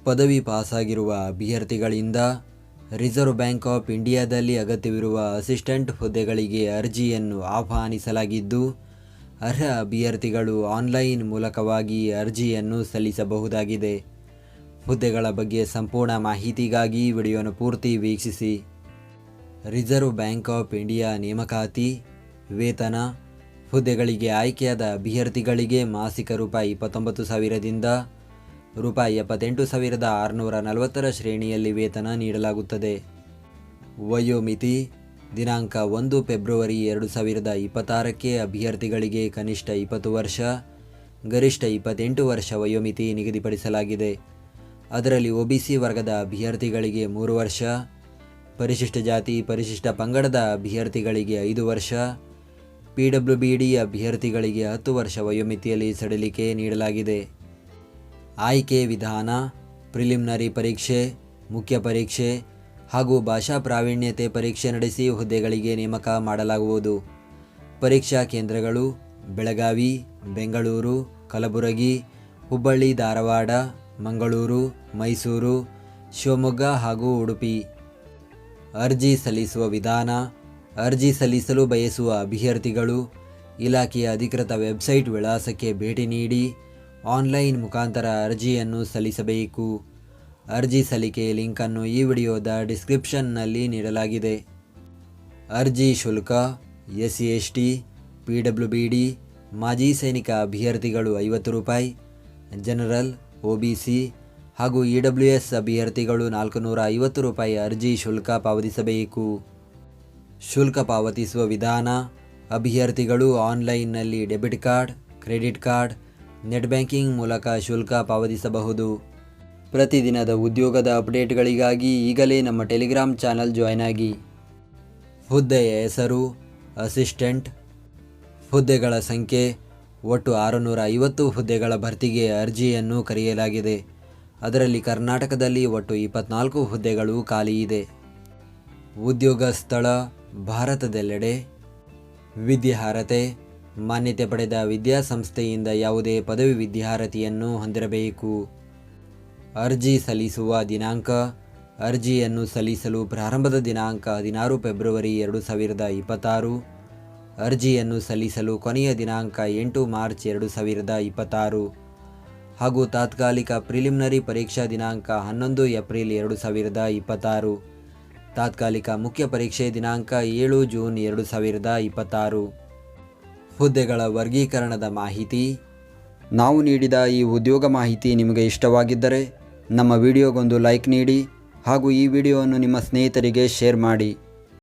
ಪದವಿ ಪಾಸಾಗಿರುವ ಅಭ್ಯರ್ಥಿಗಳಿಂದ reserve bank of ಇಂಡಿಯಾದಲ್ಲಿ ಅಗತ್ಯವಿರುವ ಅಸಿಸ್ಟೆಂಟ್ ಹುದ್ದೆಗಳಿಗೆ ಅರ್ಜಿಯನ್ನು ಆಹ್ವಾನಿಸಲಾಗಿದ್ದು, ಅರ್ಹ ಅಭ್ಯರ್ಥಿಗಳು ಆನ್ಲೈನ್ ಮೂಲಕವಾಗಿ ಅರ್ಜಿಯನ್ನು ಸಲ್ಲಿಸಬಹುದಾಗಿದೆ. ಹುದ್ದೆಗಳ ಬಗ್ಗೆ ಸಂಪೂರ್ಣ ಮಾಹಿತಿಗಾಗಿ ವಿಡಿಯೋನ ಪೂರ್ತಿ ವೀಕ್ಷಿಸಿ. ರಿಸರ್ವ್ ಬ್ಯಾಂಕ್ ಆಫ್ ಇಂಡಿಯಾ ನೇಮಕಾತಿ ವೇತನ. ಹುದ್ದೆಗಳಿಗೆ ಆಯ್ಕೆಯಾದ ಅಭ್ಯರ್ಥಿಗಳಿಗೆ ಮಾಸಿಕ ರೂಪಾಯಿ 29,000ದಿಂದ ರೂಪಾಯಿ 78,640 ಶ್ರೇಣಿಯಲ್ಲಿ ವೇತನ ನೀಡಲಾಗುತ್ತದೆ. ವಯೋಮಿತಿ ದಿನಾಂಕ 1 ಫೆಬ್ರವರಿ 2026ಕ್ಕೆ ಅಭ್ಯರ್ಥಿಗಳಿಗೆ ಕನಿಷ್ಠ 20 ವರ್ಷ, ಗರಿಷ್ಠ 28 ವರ್ಷ ವಯೋಮಿತಿ ನಿಗದಿಪಡಿಸಲಾಗಿದೆ. ಅದರಲ್ಲಿ OBC ವರ್ಗದ ಅಭ್ಯರ್ಥಿಗಳಿಗೆ 3 ವರ್ಷ, ಪರಿಶಿಷ್ಟ ಜಾತಿ ಪರಿಶಿಷ್ಟ ಪಂಗಡದ ಅಭ್ಯರ್ಥಿಗಳಿಗೆ 5 ವರ್ಷ, PWBD ಅಭ್ಯರ್ಥಿಗಳಿಗೆ 10 ವರ್ಷ ವಯೋಮಿತಿಯಲ್ಲಿ ಸಡಿಲಿಕೆ ನೀಡಲಾಗಿದೆ. ಆಯ್ಕೆ ವಿಧಾನ: ಪ್ರಿಲಿಮಿನರಿ ಪರೀಕ್ಷೆ, ಮುಖ್ಯ ಪರೀಕ್ಷೆ ಹಾಗೂ ಭಾಷಾ ಪ್ರಾವೀಣ್ಯತೆ ಪರೀಕ್ಷೆ ನಡೆಸಿ ಹುದ್ದೆಗಳಿಗೆ ನೇಮಕ ಮಾಡಲಾಗುವುದು. ಪರೀಕ್ಷಾ ಕೇಂದ್ರಗಳು: ಬೆಳಗಾವಿ, ಬೆಂಗಳೂರು, ಕಲಬುರಗಿ, ಹುಬ್ಬಳ್ಳಿ, ಧಾರವಾಡ, ಮಂಗಳೂರು, ಮೈಸೂರು, ಶಿವಮೊಗ್ಗ ಹಾಗೂ ಉಡುಪಿ. ಅರ್ಜಿ ಸಲ್ಲಿಸುವ ವಿಧಾನ: ಅರ್ಜಿ ಸಲ್ಲಿಸಲು ಬಯಸುವ ಅಭ್ಯರ್ಥಿಗಳು ಇಲಾಖೆಯ ಅಧಿಕೃತ ವೆಬ್ಸೈಟ್ ವಿಳಾಸಕ್ಕೆ ಭೇಟಿ ನೀಡಿ ಆನ್ಲೈನ್ ಮುಖಾಂತರ ಅರ್ಜಿಯನ್ನು ಸಲ್ಲಿಸಬೇಕು. ಅರ್ಜಿ ಸಲ್ಲಿಕೆಯ ಲಿಂಕನ್ನು ಈ ವಿಡಿಯೋದ ಡಿಸ್ಕ್ರಿಪ್ಷನ್ನಲ್ಲಿ ನೀಡಲಾಗಿದೆ. ಅರ್ಜಿ ಶುಲ್ಕ: SC ST, PWBD, ಮಾಜಿ ಸೈನಿಕ ಅಭ್ಯರ್ಥಿಗಳು 50 ರೂಪಾಯಿ, ಜನರಲ್, OBC ಹಾಗೂ EWS ಅಭ್ಯರ್ಥಿಗಳು 450 ರೂಪಾಯಿ ಅರ್ಜಿ ಶುಲ್ಕ ಪಾವತಿಸಬೇಕು. ಶುಲ್ಕ ಪಾವತಿಸುವ ವಿಧಾನ: ಅಭ್ಯರ್ಥಿಗಳು ಆನ್ಲೈನ್ನಲ್ಲಿ debit card, credit card, net banking ಮೂಲಕ ಶುಲ್ಕ ಪಾವತಿಸಬಹುದು. ಪ್ರತಿದಿನದ ಉದ್ಯೋಗದ ಅಪ್ಡೇಟ್ಗಳಿಗಾಗಿ ಈಗಲೇ ನಮ್ಮ ಟೆಲಿಗ್ರಾಮ್ ಚಾನಲ್ ಜಾಯ್ನ್ ಆಗಿ. ಹುದ್ದೆಯ ಹೆಸರು: ಅಸಿಸ್ಟೆಂಟ್. ಹುದ್ದೆಗಳ ಸಂಖ್ಯೆ: ಒಟ್ಟು 650 ಹುದ್ದೆಗಳ ಭರ್ತಿಗೆ ಅರ್ಜಿಯನ್ನು ಕರೆಯಲಾಗಿದೆ. ಅದರಲ್ಲಿ ಕರ್ನಾಟಕದಲ್ಲಿ ಒಟ್ಟು 24 ಹುದ್ದೆಗಳು ಖಾಲಿ ಇದೆ. ಉದ್ಯೋಗ ಸ್ಥಳ: ಭಾರತದೆಲ್ಲೆಡೆ. ವಿದ್ಯಾರ್ಹತೆ: ಮಾನ್ಯತೆ ಪಡೆದ ವಿದ್ಯಾಸಂಸ್ಥೆಯಿಂದ ಯಾವುದೇ ಪದವಿ ವಿದ್ಯಾರ್ಹತೆಯನ್ನು ಹೊಂದಿರಬೇಕು. ಅರ್ಜಿ ಸಲ್ಲಿಸುವ ದಿನಾಂಕ: ಅರ್ಜಿಯನ್ನು ಸಲ್ಲಿಸಲು ಪ್ರಾರಂಭದ ದಿನಾಂಕ 16 ಫೆಬ್ರವರಿ 2026. ಅರ್ಜಿಯನ್ನು ಸಲ್ಲಿಸಲು ಕೊನೆಯ ದಿನಾಂಕ 8 ಮಾರ್ಚ್ 2026 ಹಾಗೂ ತಾತ್ಕಾಲಿಕ ಪ್ರಿಲಿಮಿನರಿ ಪರೀಕ್ಷಾ ದಿನಾಂಕ 11 ಏಪ್ರಿಲ್ 2026. ತಾತ್ಕಾಲಿಕ ಮುಖ್ಯ ಪರೀಕ್ಷೆ ದಿನಾಂಕ 7 ಜೂನ್ 2026. ಹುದ್ದೆಗಳ ವರ್ಗೀಕರಣದ ಮಾಹಿತಿ. ನಾವು ನೀಡಿದ ಈ ಉದ್ಯೋಗ ಮಾಹಿತಿ ನಿಮಗೆ ಇಷ್ಟವಾಗಿದ್ದರೆ ನಮ್ಮ ವಿಡಿಯೋಗೊಂದು ಲೈಕ್ ನೀಡಿ ಹಾಗೂ ಈ ವಿಡಿಯೋವನ್ನು ನಿಮ್ಮ ಸ್ನೇಹಿತರಿಗೆ ಶೇರ್ ಮಾಡಿ.